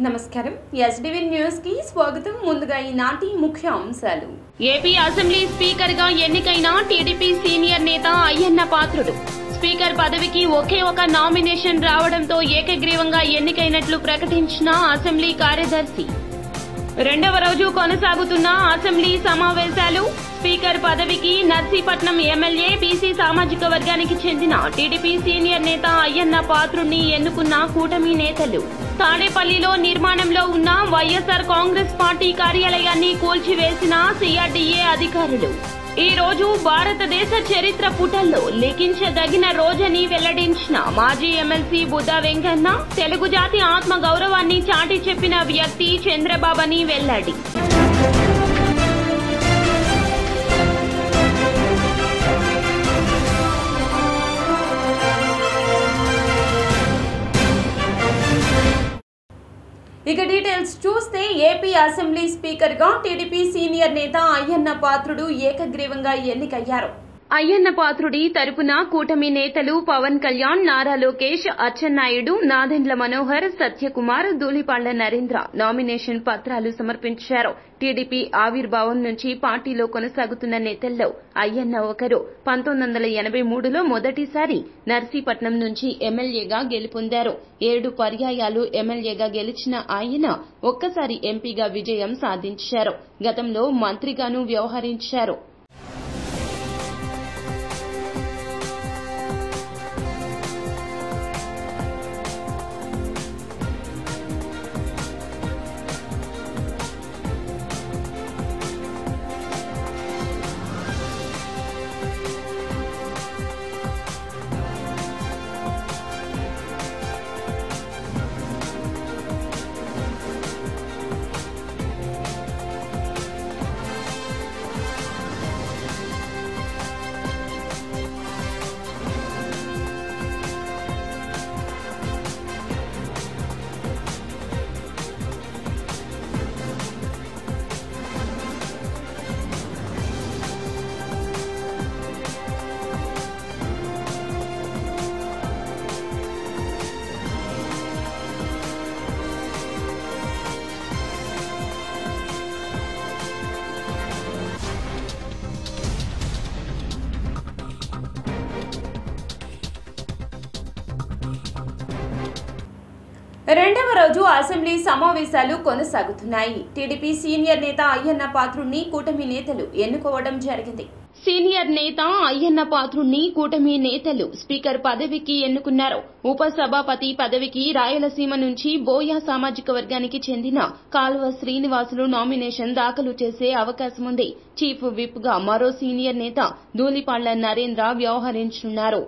నమస్కారం SDV news కి స్వాగతం. ముందుగా ఈనాటి ముఖ్య అంశాలు. ఏపీ అసెంబ్లీ స్పీకర్ గా ఎన్నికైన టీడీపీ సీనియర్ నేత అయ్యన్న పాత్రుడు స్పీకర్ పదవికి ఒకే ఒక నామినేషన్ రావడంతో ఏకగ్రీవంగా ఎన్నికైనట్లు ప్రకటించిన అసెంబ్లీ కార్యదర్శి. రెండవ రోజు కొనసాగుతున్న అసెంబ్లీ సమావేశాలు. స్పీకర్ పదవికి నర్సీపట్నం ఎమ్మెల్యే బీసీ సామాజిక వర్గానికి చెందిన టీడీపీ సీనియర్ నేత అయ్యన్న పాత్రుడిని ఎన్నుకున్న కూటమి నేతలు. తాడేపల్లిలో నిర్మాణంలో ఉన్న వైఎస్ఆర్ కాంగ్రెస్ పార్టీ కార్యాలయాన్ని కూల్చివేసిన సిఆర్డీఏ అధికారులు. ఈ రోజు భారతదేశ చరిత్ర పుటల్లో లిఖించదగిన రోజని వెల్లడించిన మాజీ ఎమ్మెల్సీ బుద్ధా వెంకన్న తెలుగు జాతి ఆత్మ గౌరవాన్ని చాటి చెప్పిన వ్యక్తి చంద్రబాబుని వెల్లడి. ఇక డీటెయిల్స్ చూస్తే ఏపీ అసెంబ్లీ స్పీకర్ గా టీడీపీ సీనియర్ నేత అయ్యన్న పాత్రుడు ఏకగ్రీవంగా ఎన్నికయ్యారు. అయ్యన్న పాత్రుడి తరపున కూటమి నేతలు పవన్ కళ్యాణ్, నారా లోకేష్, అచ్చెన్నాయుడు, నాదెండ్ల మనోహర్, సత్యకుమార్, ధూళిపాళ్ల నరేంద్ర నామినేషన్ పత్రాలు సమర్పించారు. టీడీపీ ఆవిర్భావం నుంచి పార్టీలో కొనసాగుతున్న నేతల్లో అయ్యన్న ఒకరు. 1983లో మొదటిసారి నర్సీపట్నం నుంచి ఎమ్మెల్యేగా గెలుపొందారు. 7 పర్యాయాలు ఎమ్మెల్యేగా గెలిచిన ఆయన ఒక్కసారి ఎంపీగా విజయం సాధించారు. గతంలో మంత్రిగానూ వ్యవహరించారు. రెండవ రోజు అసెంబ్లీ సమావేశాలు కొనసాగుతున్నాయి. టీడీపీ సీనియర్ నేత అయ్యన్న పాత్రుడిని కూటమి నేతలు ఎన్నుకోవడం జరిగింది. సీనియర్ నేత అయ్యన్న పాత్రుడిని కూటమి నేతలు స్పీకర్ పదవికి ఎన్నుకున్నారు. ఉపసభాపతి పదవికి రాయలసీమ నుంచి బోయా సామాజిక వర్గానికి చెందిన కాల్వ శ్రీనివాసులు నామినేషన్ దాఖలు చేసే అవకాశముంది. చీఫ్ విప్ గా మరో సీనియర్ నేత ధూళిపాళ్ల నరేంద్ర వ్యవహరించనున్నారు.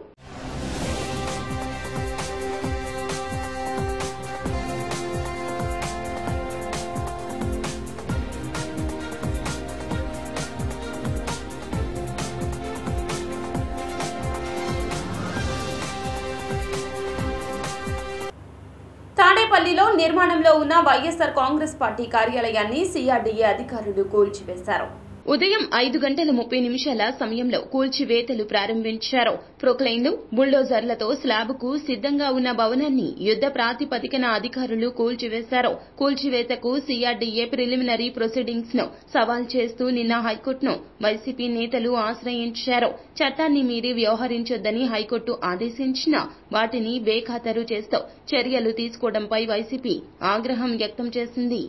తాడేపల్లిలో నిర్మాణంలో ఉన్న వైఎస్ఆర్ కాంగ్రెస్ పార్టీ కార్యాలయాన్ని సిఆర్డీఏ అధికారులు కూల్చివేశారు. ఉదయం 5:30 సమయంలో కూల్చివేతలు ప్రారంభించారు. ప్రొక్లైన్లు, బుల్డోజర్లతో స్లాబ్కు సిద్దంగా ఉన్న భవనాన్ని యుద్ద ప్రాతిపదికన అధికారులు కూల్చివేశారు. కూల్చివేతకు సిఆర్డీఏ ప్రిలిమినరీ ప్రొసీడింగ్స్ ను సవాల్ చేస్తూ నిన్న హైకోర్టును వైసీపీ నేతలు ఆశ్రయించారు. చట్టాన్ని మీరి వ్యవహరించొద్దని హైకోర్టు ఆదేశించినా వాటిని బేఖాతరు చేస్తూ చర్యలు తీసుకోవడంపై వైసీపీ ఆగ్రహం వ్యక్తం చేసింది.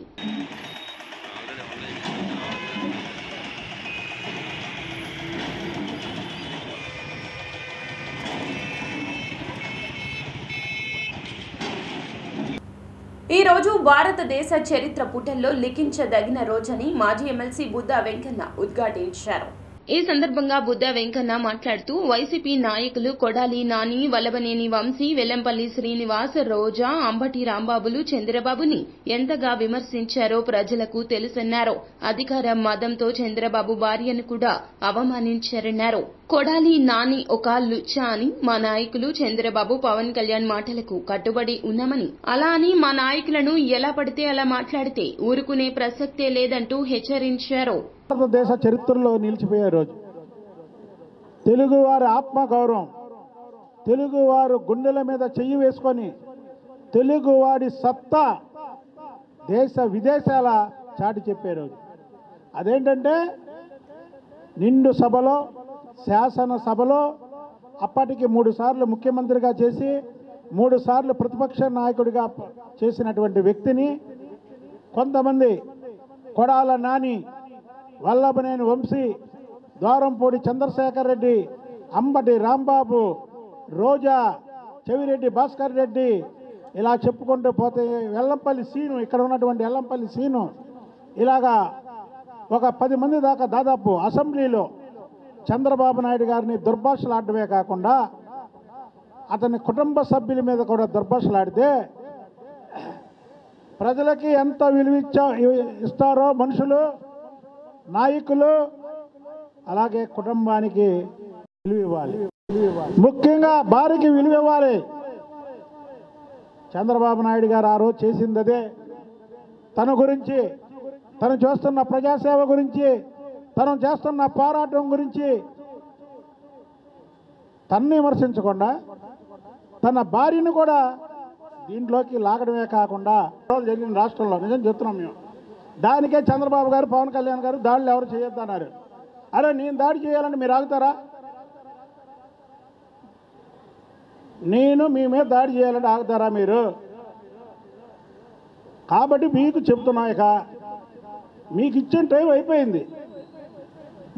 ఈ రోజు భారతదేశ చరిత్ర పుటల్లో లిఖించదగిన రోజని మాజీ ఎమ్మెల్సీ బుద్ధా వెంకన్న ఉద్ఘాటించారు. ఈ సందర్భంగా బుద్ధా వెంకన్న మాట్లాడుతూ వైసీపీ నాయకులు కొడాలి నాని, వల్లభనేని వంశీ, వెల్లంపల్లి శ్రీనివాస్, రోజా, అంబటి రాంబాబులు చంద్రబాబుని ఎంతగా విమర్శించారో ప్రజలకు తెలుసన్నారు. అధికార మదంతో చంద్రబాబు భార్యను కూడా అవమానించారన్నారు. కొడాలి నాని ఒక లుచ్చా అని, మా నాయకులు చంద్రబాబు, పవన్ కళ్యాణ్ మాటలకు కట్టుబడి ఉన్నామని, అలా అని మా నాయకులను ఎలా పడితే అలా మాట్లాడితే ఊరుకునే ప్రసక్తే లేదంటూ హెచ్చరించారు. భారతదేశ చరిత్రలో నిలిచిపోయే రోజు. తెలుగువారి ఆత్మగౌరవం, తెలుగువారు గుండెల మీద చెయ్యి వేసుకొని తెలుగువాడి సత్తా దేశ విదేశాల చాటి చెప్పే రోజు. అదేంటంటే నిండు సభలో, శాసనసభలో అప్పటికి 3 సార్లు ముఖ్యమంత్రిగా చేసి 3 సార్లు ప్రతిపక్ష నాయకుడిగా చేసినటువంటి వ్యక్తిని కొంతమంది కొడాల నాని, వల్లభనేని వంశీ, ద్వారంపూడి చంద్రశేఖర్ రెడ్డి, అంబటి రాంబాబు, రోజా, చెవిరెడ్డి భాస్కర్ రెడ్డి, ఇలా చెప్పుకుంటూ పోతే వెల్లంపల్లి సీను, ఇక్కడ ఉన్నటువంటి వెల్లంపల్లి సీను, ఇలాగా ఒక 10 మంది దాకా దాదాపు అసెంబ్లీలో చంద్రబాబు నాయుడు గారిని దుర్భాషలాడమే కాకుండా అతని కుటుంబ సభ్యుల మీద కూడా దుర్భాషలాడితే ప్రజలకి ఎంత విలువ ఇస్తారో మనుషులు, నాయకులు, అలాగే కుటుంబానికి విలువ ఇవ్వాలి. ముఖ్యంగా భార్యకి విలువ ఇవ్వాలి. చంద్రబాబు నాయుడు గారు ఆ రోజు చేసింది అదే. తన గురించి, తను చేస్తున్న ప్రజాసేవ గురించి, తను చేస్తున్న పోరాటం గురించి తన్ని విమర్శించకుండా తన భార్యను కూడా దీంట్లోకి లాగడమే కాకుండా జరిగిన రాష్ట్రంలో నిజం చెప్తున్నాం మేము. దానికే చంద్రబాబు గారు, పవన్ కళ్యాణ్ గారు దాడులు ఎవరు చేయొద్దన్నారు. అరే నేను దాడి చేయాలంటే మీరు ఆగుతారా? నేను మీ మీద దాడి చేయాలంటే ఆగుతారా మీరు? కాబట్టి మీకు చెప్తున్నా, ఇక మీకు ఇచ్చిన టైం అయిపోయింది.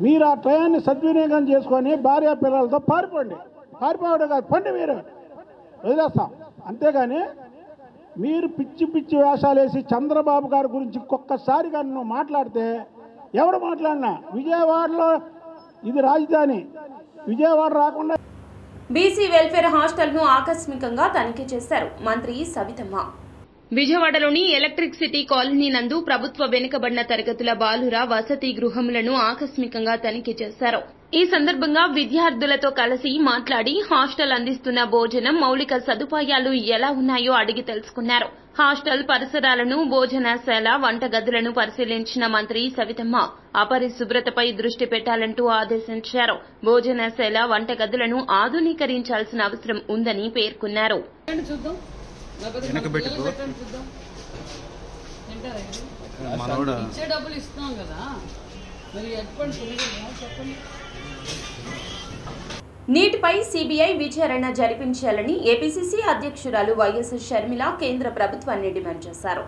మీరు ఆ టైంని సద్వినియోగం చేసుకొని భార్య పిల్లలతో పారిపోవడం కాదు, పండి మీరు వదిలేస్తాం. అంతేగాని మీరు పిచ్చి పిచ్చి వేషాలు వేసి చంద్రబాబు గారి గురించి ఇంకొకసారి కానీ నువ్వు మాట్లాడితే, ఎవడు మాట్లాడినా విజయవాడలో ఇది రాజధాని, విజయవాడ రాకుండా. బీసీ వెల్ఫేర్ హాస్టల్ను ఆకస్మికంగా తనిఖీ చేశారు మంత్రి సవితమ్మ. విజయవాడలోని ఎలక్ట్రిక్ సిటీ కాలనీ నందు ప్రభుత్వ వెనుకబడిన తరగతుల బాలుర వసతి గృహములను ఆకస్మికంగా తనిఖీ చేశారు. ఈ సందర్భంగా విద్యార్థులతో కలిసి మాట్లాడి హాస్టల్ అందిస్తున్న భోజనం, మౌలిక సదుపాయాలు ఎలా ఉన్నాయో అడిగి తెలుసుకున్నారు. హాస్టల్ పరిసరాలను, భోజనశాల, వంటగదులను పరిశీలించిన మంత్రి సవితమ్మ అపరిశుభ్రతపై దృష్టి పెట్టాలంటూ ఆదేశించారు. భోజనశాల, వంటగదులను ఆధునీకరించాల్సిన అవసరం ఉందని పేర్కొన్నారు. నీటిపై సీబీఐ విచారణ జరిపించాలని ఏపీసీసీ అధ్యక్షురాలు వైఎస్ షర్మిల కేంద్ర ప్రభుత్వాన్ని డిమాండ్ చేశారు.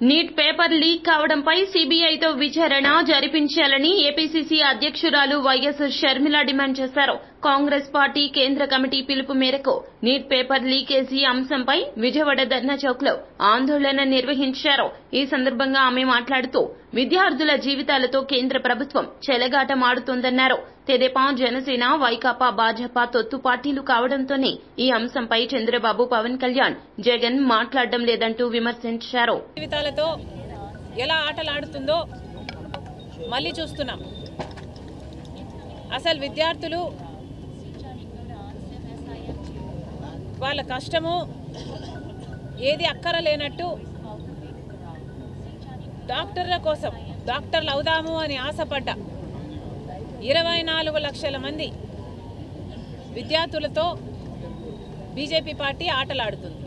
నీట్ పేపర్ లీక్ కావడంపై సీబీఐతో విచారణ జరిపించాలని ఏపీసీసీ అధ్యక్షురాలు వైఎస్ షర్మిల డిమాండ్ చేశారు. కాంగ్రెస్ పార్టీ కేంద్ర కమిటీ పిలుపు మేరకు నీట్ పేపర్ లీకేజీ అంశంపై విజయవాడ ధర్నా చౌక్ లో ఆందోళన నిర్వహించారు. ఈ సందర్భంగా ఆమె మాట్లాడుతూ విద్యార్థుల జీవితాలతో కేంద్ర ప్రభుత్వం చెలగాటమాడుతోందన్నారు. తెదేపా, జనసేన, వైకాపా, భాజపా తొత్తు పార్టీలు కావడంతోనే ఈ అంశంపై చంద్రబాబు, పవన్ కళ్యాణ్, జగన్ మాట్లాడడం లేదంటూ విమర్శించారు. జీవితాలతో ఎలా ఆటలాడుతుందో మళ్లీ చూస్తున్నాం. అసలు విద్యార్థులు వాళ్ళ కష్టము ఏది అక్కరలేనట్టు డాక్టర్ల కోసం డాక్టర్లు అవుదాము అని ఆశపడ్డ 24 లక్షల మంది విద్యార్థులతో బీజేపీ పార్టీ ఆటలాడుతుంది.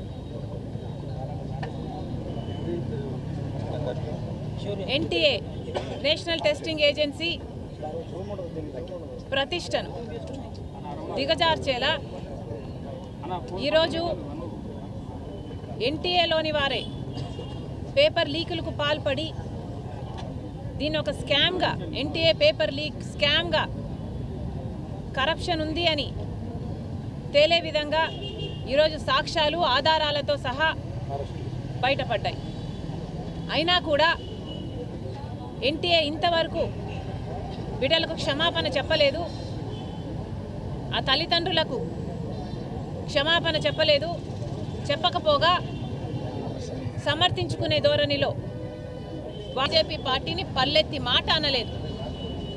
ఎన్టీఏ నేషనల్ టెస్టింగ్ ఏజెన్సీ ప్రతిష్టను దిగజార్చేలా ఈరోజు ఎన్టీఏలోని వారే పేపర్ లీకులకు పాల్పడి దీన్ని ఒక స్కామ్గా, ఎన్టీఏ పేపర్ లీక్ స్కామ్గా కరప్షన్ ఉంది అని తేలే విధంగా ఈరోజు సాక్ష్యాలు, ఆధారాలతో సహా బయటపడ్డాయి. అయినా కూడా ఎన్టీఏ ఇంతవరకు బిడ్డలకు క్షమాపణ చెప్పలేదు, ఆ తల్లిదండ్రులకు క్షమాపణ చెప్పలేదు. చెప్పకపోగా సమర్థించుకునే ధోరణిలో బీజేపీ పార్టీని పల్లెత్తి మాట అనలేదు.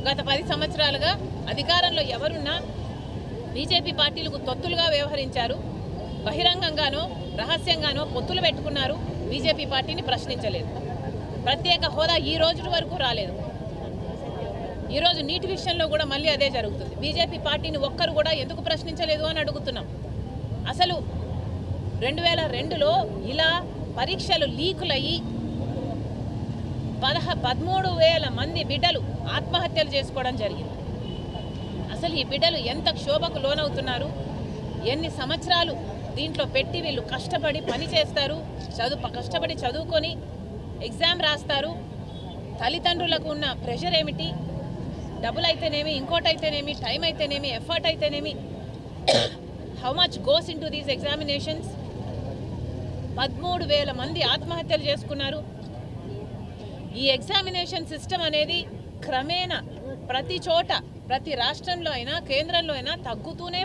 గత 10 సంవత్సరాలుగా అధికారంలో ఎవరున్నా బీజేపీ పార్టీలకు తొత్తులుగా వ్యవహరించారు. బహిరంగంగానో రహస్యంగానో పొత్తులు పెట్టుకున్నారు. బీజేపీ పార్టీని ప్రశ్నించలేదు. ప్రత్యేక హోదా ఈ రోజు వరకు రాలేదు. ఈరోజు నీటి విషయంలో కూడా మళ్ళీ అదే జరుగుతుంది. బీజేపీ పార్టీని ఒక్కరు కూడా ఎందుకు ప్రశ్నించలేదు అని అడుగుతున్నాం. అసలు 2002లో ఇలా పరీక్షలు లీకులయ్యి 13,000 మంది బిడ్డలు ఆత్మహత్యలు చేసుకోవడం జరిగింది. అసలు ఈ బిడ్డలు ఎంత క్షోభకు లోనవుతున్నారు, ఎన్ని సంవత్సరాలు దీంట్లో పెట్టి వీళ్ళు కష్టపడి పని చేస్తారు, కష్టపడి చదువుకొని ఎగ్జామ్ రాస్తారు. తల్లిదండ్రులకు ఉన్న ప్రెషర్ ఏమిటి, డబ్బులు అయితేనేమి, ఇంకోటైతేనేమి, టైం అయితేనేమి, ఎఫర్ట్ అయితేనేమి, how much goes in to these examinations. 13,000 మంది ఆత్మహత్యలు చేసుకున్నారు. ఈ ఎగ్జామినేషన్ సిస్టమ్ అనేది క్రమేణా ప్రతి చోట, ప్రతి రాష్ట్రంలో అయినా కేంద్రంలో అయినా తగ్గుతూనే.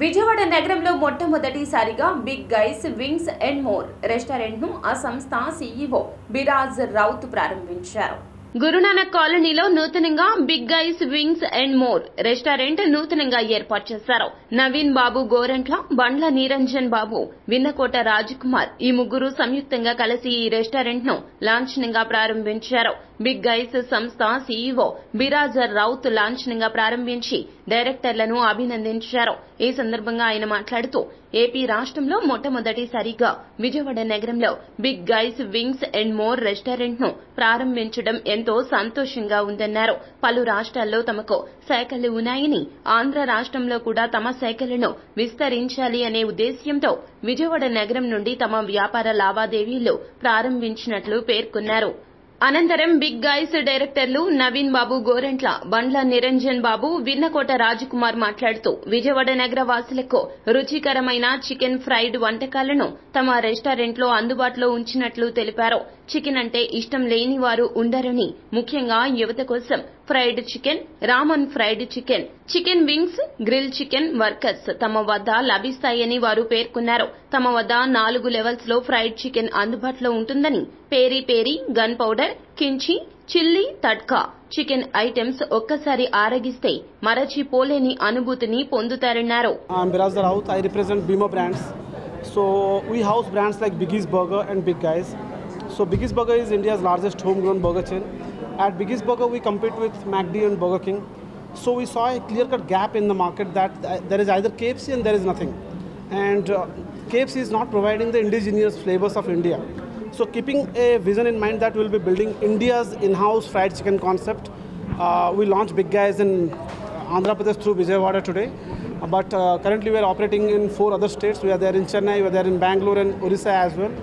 విజయవాడ నగరంలో మొట్టమొదటిసారిగా big guys wings and more రెస్టారెంట్ను ఆ సంస్థ సీఈఓ బిరాజ్ రౌత్ ప్రారంభించారు. గురునానక్ కాలనీలో నూతనంగా big guys wings and more restaurant నూతనంగా ఏర్పాటు చేశారు. నవీన్ బాబు గోరంట్ల, బండ్ల నిరంజన్ బాబు, విన్నకోట రాజ్కుమార్ ఈ ముగ్గురు సంయుక్తంగా కలిసి ఈ రెస్టారెంట్ ను లాంఛనంగా ప్రారంభించారు. బిగ్ గైస్ సంస్థ సీఈఓ బిరాజ్ రౌత్ లాంఛనంగా ప్రారంభించి డైరెక్టర్లను అభినందించారు. ఈ సందర్భంగా ఆయన మాట్లాడుతూ ఏపీ రాష్ట్రంలో మొట్టమొదటిసారిగా విజయవాడ నగరంలో big guys wings and more restaurant ను ప్రారంభించడం ఎంతో సంతోషంగా ఉందన్నారు. పలు రాష్ట్రాల్లో తమకు శాఖలు ఉన్నాయని, ఆంధ్ర రాష్ట్రంలో కూడా తమ శాఖలను విస్తరించాలి అనే ఉద్దేశ్యంతో విజయవాడ నగరం నుండి తమ వ్యాపార లావాదేవీలు ప్రారంభించినట్లు పేర్కొన్నారు. అనంతరం బిగ్ గైస్ డైరెక్టర్లు నవీన్ బాబు గోరంట్ల, బండ్ల నిరంజన్ బాబు, విన్నకోట రాజ్కుమార్ మాట్లాడుతూ విజయవాడ నగర వాసులకు రుచికరమైన చికెన్ ఫ్రైడ్ వంటకాలను తమ రెస్టారెంట్లో అందుబాటులో ఉంచినట్లు తెలిపారు. చికెన్ అంటే ఇష్టం లేని వారు ఉండరని, ముఖ్యంగా యువత కోసం fried chicken, ramen fried chicken, chicken wings, grill chicken workers తమ వద్ద లభిస్తాయని వారు పేర్కొన్నారు. తమ వద్ద 4 లెవెల్స్ లో ఫ్రైడ్ చికెన్ అందుబాటులో ఉంటుందని, peri peri, gun powder, kimchi, chilli, tadka chicken items ఒక్కసారి ఆరగిస్తే మరచిపోలేని అనుభూతిని పొందుతారన్నారు. Biraz Raut, I represent Bimo brands. So we house brands like Biggie's Burger and Big Guys. So Biggie's Burger is India's largest homegrown burger chain. At Biggie's Burger we compete with McD and Burger King. So we saw a clear-cut gap in the market that there is either KFC and there is nothing. And KFC is not providing the indigenous flavors of India. So keeping a vision in mind that we'll be building India's in-house fried chicken concept, we launched Big Guys in Andhra Pradesh through Vijayawada today. But currently we are operating in 4 other states. We are there in Chennai, we are there in Bangalore and Orissa as well.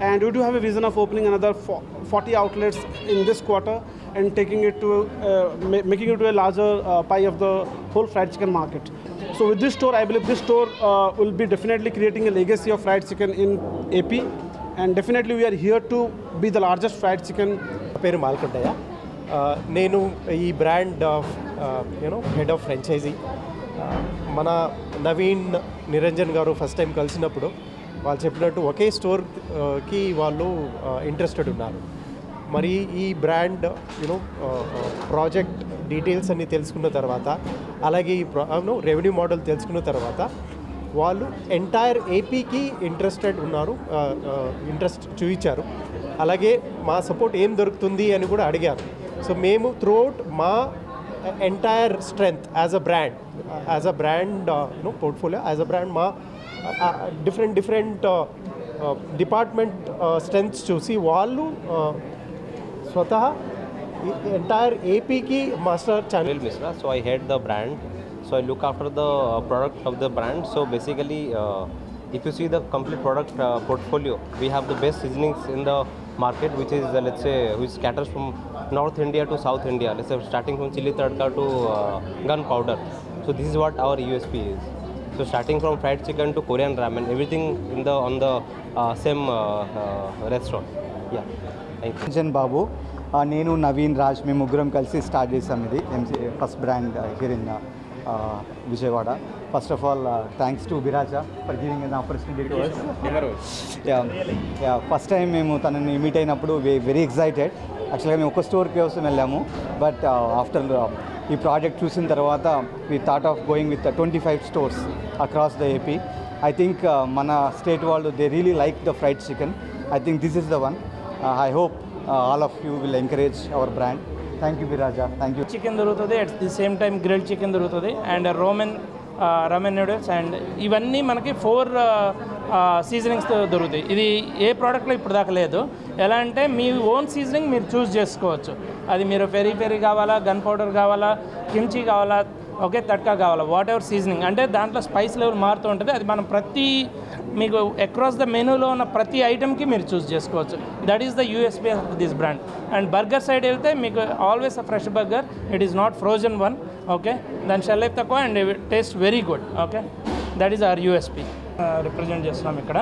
And we do have a vision of opening another 40 outlets in this quarter and taking it to making it to a larger pie of the whole fried chicken market. So with this store, I believe this store will be definitely creating a legacy of fried chicken in AP. And definitely we are here to be the largest fried chicken. పేరు మాల్కొండయ్య. నేను ఈ brand head of franchise. మన నవీన్ నిరంజన్ గారు first time కలిసినప్పుడు వాళ్ళు చెప్పినట్టు ఒకే స్టోర్కి వాళ్ళు ఇంట్రెస్టెడ్ ఉన్నారు. మరి ఈ బ్రాండ్ ప్రాజెక్ట్ డీటెయిల్స్ అన్ని తెలుసుకున్న తర్వాత, అలాగే ఈ రెవెన్యూ మోడల్ తెలుసుకున్న తర్వాత వాళ్ళు ఎంటైర్ ఏపీకి ఇంట్రెస్టెడ్ ఉన్నారు, ఇంట్రెస్ట్ చూపించారు. అలాగే మా సపోర్ట్ ఏం దొరుకుతుంది అని కూడా అడిగారు. సో మేము త్రూఅవుట్ మా entire strength as a brand portfolio, as a brand మా డిఫరెంట్ డిపార్ట్మెంట్ స్ట్రెంగ్త్స్ చూసి వాళ్ళు స్వతహా ఎంటైర్ ఏపీకి master channel Mishra. So I head the brand. So I look after the product of the brand. So basically, if you see the complete product portfolio, we have the best seasonings in the market, which is let's say which caters from North India to South India. Let's say starting from chili tadka to gunpowder. So this is what our USP is. So starting from fried chicken to Korean ramen, everything on the same restaurant. Yeah. Thank you. Niranjan Babu, నేను నవీన్ రాజ్ మేము ముగ్గురం కలిసి start చేసాం ఇది first brand here in Vijayawada. First of all, thanks to Biraja for giving an opportunity to us. Yeah, first time మేము తనని meet అయినప్పుడు very excited. యాక్చువల్గా మేము ఒక స్టోర్కి కోసం వెళ్ళాము, బట్ ఆఫ్టర్ ఈ ప్రాజెక్ట్ చూసిన తర్వాత we thought of going with 25 stores across the AP. I think మన స్టేట్ వాళ్ళు they really like the fried chicken. I think this is the one. I hope all of you will encourage our brand. Thank you Biraja. Thank you. Chicken దొరుకుతుంది, at the same time grilled chicken దొరుకుతుంది, and Roman రమెన్ noodles and ఇవన్నీ మనకి 4 సీజనింగ్స్తో దొరుకుతాయి. ఇది ఏ ప్రోడక్ట్లో ఇప్పుడు దాకా లేదు. ఎలా అంటే మీ ఓన్ సీజనింగ్ మీరు చూస్ చేసుకోవచ్చు. అది మీరు పెరి పెరి కావాలా, గన్ పౌడర్ కావాలా, కిమ్చి కావాలా, ఓకే తట్కా కావాలా, వాట్ ఎవర్ సీజనింగ్. అంటే దాంట్లో స్పైస్ లెవెల్ మారుతూ ఉంటుంది. అది మనం మీకు అక్రాస్ ద మెనూలో ఉన్న ప్రతి ఐటమ్కి మీరు చూస్ చేసుకోవచ్చు. That is the USP of this brand. And burger side వెళ్తే మీకు always a fresh burger, it is not frozen one. Okay, దాని షెల్ లైఫ్ తక్కువ and taste very good. Okay, that is our USP. Represent చేస్తున్నాం ఇక్కడ.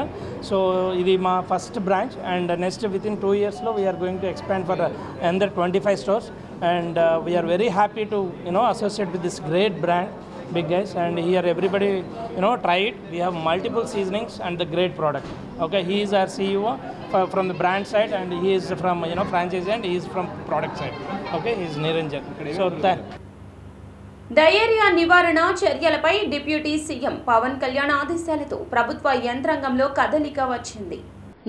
So ఇది మా first branch and next within 2 yearsలో we are going to expand for another 25 stores and we are very happy to associate with this great brand Big Guys, and here everybody try it. We have multiple seasonings and the great product. Okay, he is our CEO from the brand side and he is from franchise and he is from product side. Okay, he is Niranjan. So diarrhoea నివారణ చర్యలపై deputy CM Pawan Kalyan ఆదేశాలతో ప్రభుత్వ యంత్రాంగంలో కదలిక వచ్చింది.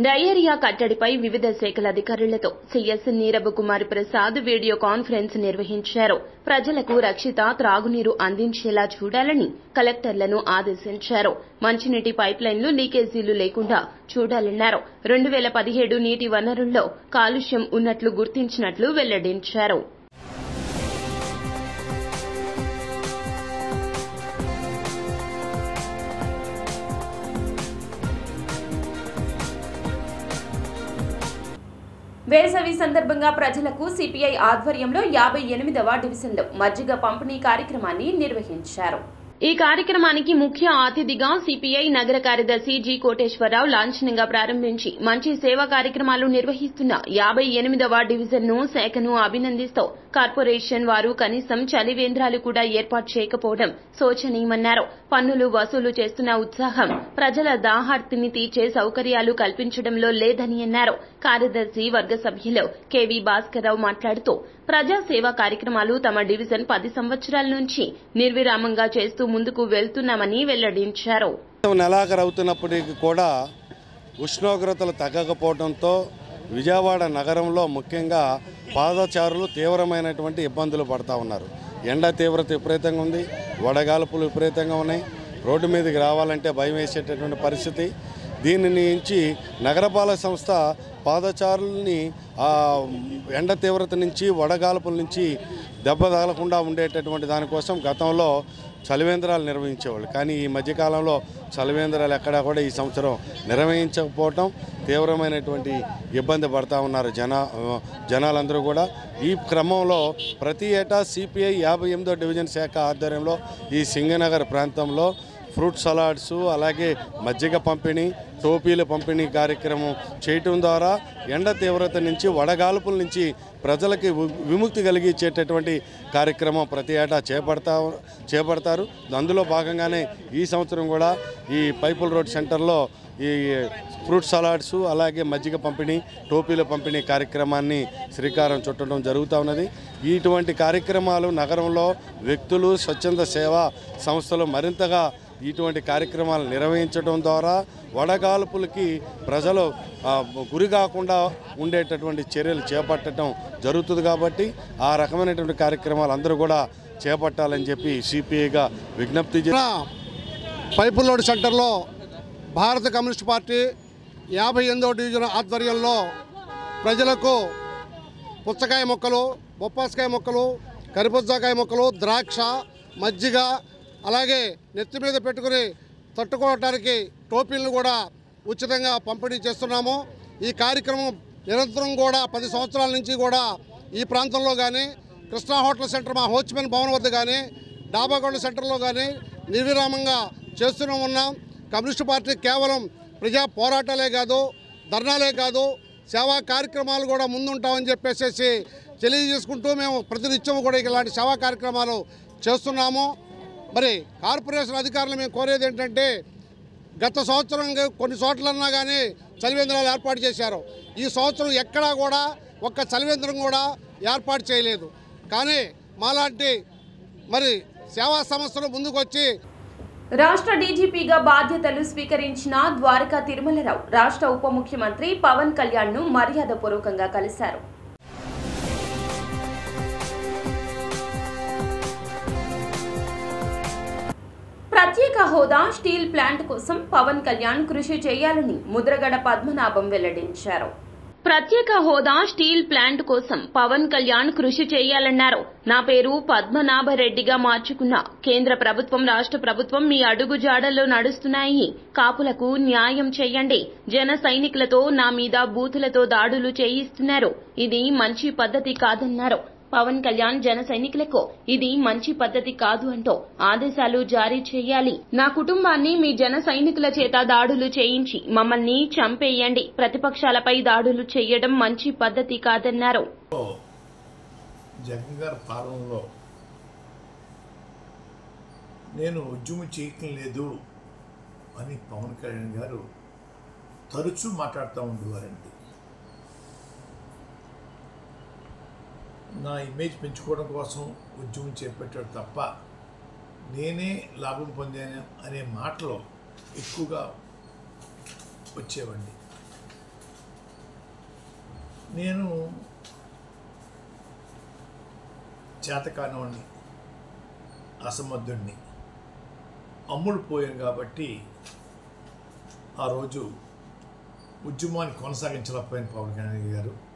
Diarrhoea కట్టడిపై వివిధ శాఖల అధికారులతో CS Neerabh Kumar Prasad video conference నిర్వహించారు. ప్రజలకు రక్షిత త్రాగునీరు అందించేలా చూడాలని కలెక్టర్లను ఆదేశించారు. మంచినీటి పైప్లైన్లు లీకేజీలు లేకుండా చూడాలన్నారు. 2017 నీటి వనరుల్లో కాలుష్యం ఉన్నట్లు గుర్తించినట్లు వెల్లడించారు. వేసవి సందర్భంగా ప్రజలకు సిపిఐ ఆధ్వర్యంలో 58వ డివిజన్లో మజ్జిగ పంపిణీ కార్యక్రమాన్ని నిర్వహించారు. ఈ కార్యక్రమానికి ముఖ్య అతిథిగా సిపిఐ నగర కార్యదర్శి జి కోటేశ్వరరావు లాంఛనంగా ప్రారంభించి మంచి సేవా కార్యక్రమాలు నిర్వహిస్తున్న 58వ డివిజన్ను శాఖను అభినందిస్తూ కార్పొరేషన్ వారు కనీసం చలివేంద్రాలు కూడా ఏర్పాటు చేయకపోవడం శోచనీయమన్నారు. పన్నులు వసూలు చేస్తున్న ఉత్సాహం ప్రజల దాహార్తిని తీర్చే సౌకర్యాలు కల్పించడంలో లేదని అన్నారు. కార్యదర్శి వర్గ సభ్యులు కెవి భాస్కర్రావు మాట్లాడుతూ ప్రజా సేవా కార్యక్రమాలు తమ డివిజన్ 10 సంవత్సరాల నుంచి నిర్విరామంగా చేస్తూ ముందుకు వెళ్తున్నామని వెల్లడించారు. నెలాఖరు అవుతున్నప్పటికీ కూడా ఉష్ణోగ్రతలు తగ్గకపోవడంతో విజయవాడ నగరంలో ముఖ్యంగా పాదచారులు తీవ్రమైనటువంటి ఇబ్బందులు పడతా ఉన్నారు. ఎండ తీవ్రత విపరీతంగా ఉంది, వడగాల్పులు విపరీతంగా ఉన్నాయి. రోడ్డు మీదకి రావాలంటే భయం వేసేటటువంటి పరిస్థితి. దీని నుంచి నగరపాలక సంస్థ పాదచారుల్ని ఎండ తీవ్రత నుంచి వడగాల్పుల నుంచి దెబ్బ తగలకుండా ఉండేటటువంటి దానికోసం గతంలో చలివేంద్రాలు నిర్వహించేవాళ్ళు. కానీ ఈ మధ్యకాలంలో చలివేంద్రాలు ఎక్కడా కూడా ఈ సంవత్సరం నిర్వహించకపోవటం తీవ్రమైనటువంటి ఇబ్బంది పడతా ఉన్నారు జనాలందరూ కూడా. ఈ క్రమంలో ప్రతి ఏటా సిపిఐ 58వ డివిజన్ శాఖ ఆధ్వర్యంలో ఈ సింగనగర్ ప్రాంతంలో ఫ్రూట్ సలాడ్స్ అలాగే మజ్జిగ పంపిణీ, టోపీల పంపిణీ కార్యక్రమం చేయటం ద్వారా ఎండ తీవ్రత నుంచి వడగాల్పుల నుంచి ప్రజలకి విముక్తి కలిగించేటటువంటి కార్యక్రమం ప్రతి ఏటా చేపడతారు. అందులో భాగంగానే ఈ సంవత్సరం కూడా ఈ పైపుల్ రోడ్ సెంటర్లో ఈ ఫ్రూట్ సలాడ్స్ అలాగే మజ్జిగ పంపిణీ, టోపీల పంపిణీ కార్యక్రమాన్ని శ్రీకారం చుట్టడం జరుగుతూ ఉన్నది. ఇటువంటి కార్యక్రమాలు నగరంలో వ్యక్తులు, స్వచ్ఛంద సేవా సంస్థలు మరింతగా ఇటువంటి కార్యక్రమాలు నిర్వహించడం ద్వారా వడగాల్పులకి ప్రజలు గురి కాకుండా ఉండేటటువంటి చర్యలు చేపట్టడం జరుగుతుంది. కాబట్టి ఆ రకమైనటువంటి కార్యక్రమాలు అందరూ కూడా చేపట్టాలని చెప్పి సిపిఐగా విజ్ఞప్తి చేస్తున్నారు. పైపుల్ రోడ్ సెంటర్లో భారత కమ్యూనిస్ట్ పార్టీ 58వ డివిజన్ ఆధ్వర్యంలో ప్రజలకు పుచ్చకాయ మొక్కలు, బొప్పాసకాయ మొక్కలు, కరిపుచ్చకాయ మొక్కలు, ద్రాక్ష, మజ్జిగ అలాగే నెత్తి మీద పెట్టుకుని తట్టుకోవడానికి టోపీలను కూడా ఉచితంగా పంపిణీ చేస్తున్నాము. ఈ కార్యక్రమం నిరంతరం కూడా 10 సంవత్సరాల నుంచి కూడా ఈ ప్రాంతంలో కానీ కృష్ణా హోటల్ సెంటర్ మా హోచ్మెన్ భవన్ వద్ద కానీ డాబాగౌడ సెంటర్లో కానీ నిర్విరామంగా చేస్తూనే ఉన్నాం. కమ్యూనిస్టు పార్టీ కేవలం ప్రజా పోరాటాలే కాదు, ధర్నాలే కాదు, సేవా కార్యక్రమాలు కూడా ముందుంటామని చెప్పేసి తెలియజేసుకుంటూ మేము ప్రతినిత్యం కూడా ఇలాంటి సేవా కార్యక్రమాలు చేస్తున్నాము. మరి కార్పొరేషన్ అధికారులు మేము కోరేది ఏంటంటే గత సంవత్సరం కొన్ని చోట్లన్నా కానీ చలివేంద్రాలు ఏర్పాటు చేశారు. ఈ సంవత్సరం ఎక్కడా కూడా ఒక్క చలివేంద్రం కూడా ఏర్పాటు చేయలేదు. కానీ మాలాంటి మరి సేవా సంస్థలు ముందుకొచ్చి రాష్ట్ర డీజీపీగా బాధ్యతలు స్వీకరించిన ద్వారకా తిరుమలరావు రాష్ట్ర ఉప ముఖ్యమంత్రి పవన్ కళ్యాణ్ను మర్యాదపూర్వకంగా కలిశారు. హోదా స్టీల్ ప్లాంట్ కోసం పవన్ కళ్యాణ్ కృషి చేయాలని ముద్రగడ పద్మనాభం వెల్లడించారు. ప్రత్యేక హోదా స్టీల్ ప్లాంట్ కోసం పవన్ కళ్యాణ్ కృషి చేయాలన్నారు. నా పేరు పద్మనాభరెడ్డిగా మార్చుకున్న కేంద్ర ప్రభుత్వం రాష్ట్ర ప్రభుత్వం మీ అడుగు జాడల్లో నడుస్తున్నాయి. కాపులకు న్యాయం చేయండి. జన సైనికులతో నా మీద బూతులతో దాడులు చేయిస్తున్నారు. ఇది మంచి పద్ధతి కాదన్నారు. పవన్ కళ్యాణ్ జన సైనికులకు ఇది మంచి పద్ధతి కాదు అంటూ ఆదేశాలు జారీ చేయాలి. నా కుటుంబాన్ని మీ జన సైనికుల చేత దాడులు చేయించి మమ్మల్ని చంపేయండి. ప్రతిపక్షాలపై దాడులు చేయడం మంచి పద్ధతి కాదన్నారు. జగన్ గారి పాలనలో నేను ఉద్యమం చేయటం లేదు అని పవన్ కళ్యాణ్ గారు తరచూ మాట్లాడుతూ ఉండేవారండి. నా ఇమేజ్ పెంచుకోవడం కోసం ఉద్యమం చేపట్టాడు తప్ప నేనే లాభం పొందాను అనే మాటలు ఎక్కువగా వచ్చేవండి. నేను చేతకానివాడిని, అసమర్థుడిని, అమ్ముడు పోయాను కాబట్టి ఆ రోజు ఉద్యమాన్ని కొనసాగించలేకపోయాను పవన్ కళ్యాణ్ గారు.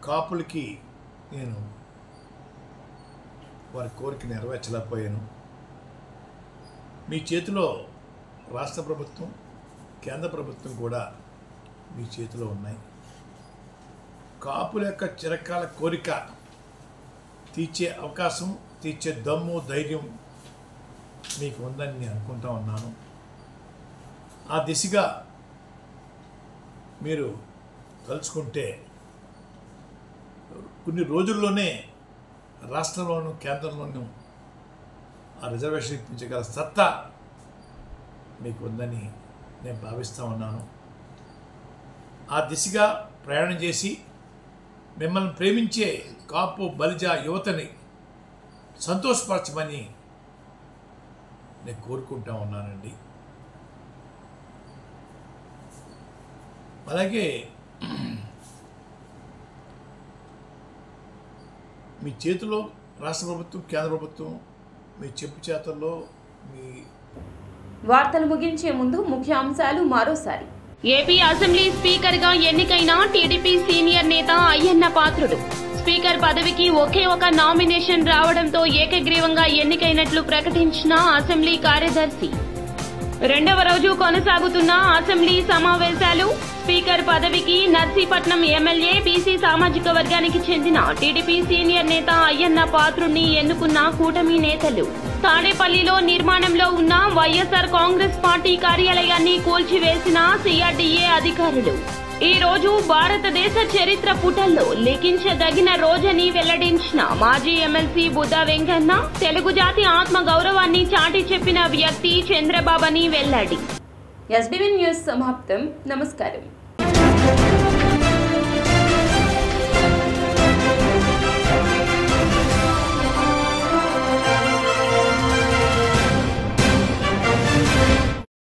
కాపులకి నేను వారి కోరిక నెరవేర్చలేకపోయాను. మీ చేతిలో రాష్ట్ర ప్రభుత్వం, కేంద్ర ప్రభుత్వం కూడా మీ చేతిలో ఉన్నాయి. కాపుల యొక్క చిరకాల కోరిక తీర్చే అవకాశం, తీర్చే దమ్ము, ధైర్యం మీకు ఉందని నేను అనుకుంటా ఉన్నాను. ఆ దిశగా మీరు తలుచుకుంటే కొన్ని రోజుల్లోనే రాష్ట్రంలోనూ కేంద్రంలోనూ ఆ రిజర్వేషన్ ఇప్పించగల సత్తా మీకు ఉందని నేను భావిస్తూ ఉన్నాను. ఆ దిశగా ప్రయాణం చేసి మిమ్మల్ని ప్రేమించే కాపు బలిజ యువతని సంతోషపరచమని నేను కోరుకుంటా ఉన్నానండి. అలాగే మీ చేతిలో రాష్ట్ర ప్రభుత్వం, కేంద్ర ప్రభుత్వం మీ చెప్పు చేతల్లో మీ వార్తలు ముగించే ముందు ముఖ్యాంశాలు మరోసారి. ఏపీ అసెంబ్లీ స్పీకర్ గా ఎన్నికైన టీడీపీ సీనియర్ నేత అయ్యన్న పాత్రుడు. స్పీకర్ పదవికి ఒకే ఒక నామినేషన్ రావడంతో ఏకగ్రీవంగా ఎన్నికైనట్లు ప్రకటించిన అసెంబ్లీ కార్యదర్శి. రెండవ రోజు కొనసాగుతున్న అసెంబ్లీ సమావేశాలు. స్పీకర్ పదవికి నర్సీపట్నం ఎమ్మెల్యే బీసీ సామాజిక వర్గానికి చెందిన టీడీపీ సీనియర్ నేత అయ్యన్న పాత్రుడిని ఎన్నుకున్న కూటమి నేతలు. తాడేపల్లిలో నిర్మాణంలో ఉన్న వైఎస్ఆర్ కాంగ్రెస్ పార్టీ కార్యాలయాన్ని కూల్చివేసిన సిఆర్డీఏ అధికారులు. ఈ రోజు భారతదేశ చరిత్ర పుటల్లో లిఖించదగిన రోజని వెల్లడించిన మాజీ ఎమ్మెల్సీ బుద్ధా వెంకన్న. తెలుగు జాతి ఆత్మ గౌరవాన్ని చాటి చెప్పిన వ్యక్తి చంద్రబాబుని వెల్లడి. ఎస్డీవీ న్యూస్ సమాప్తం. నమస్కారం.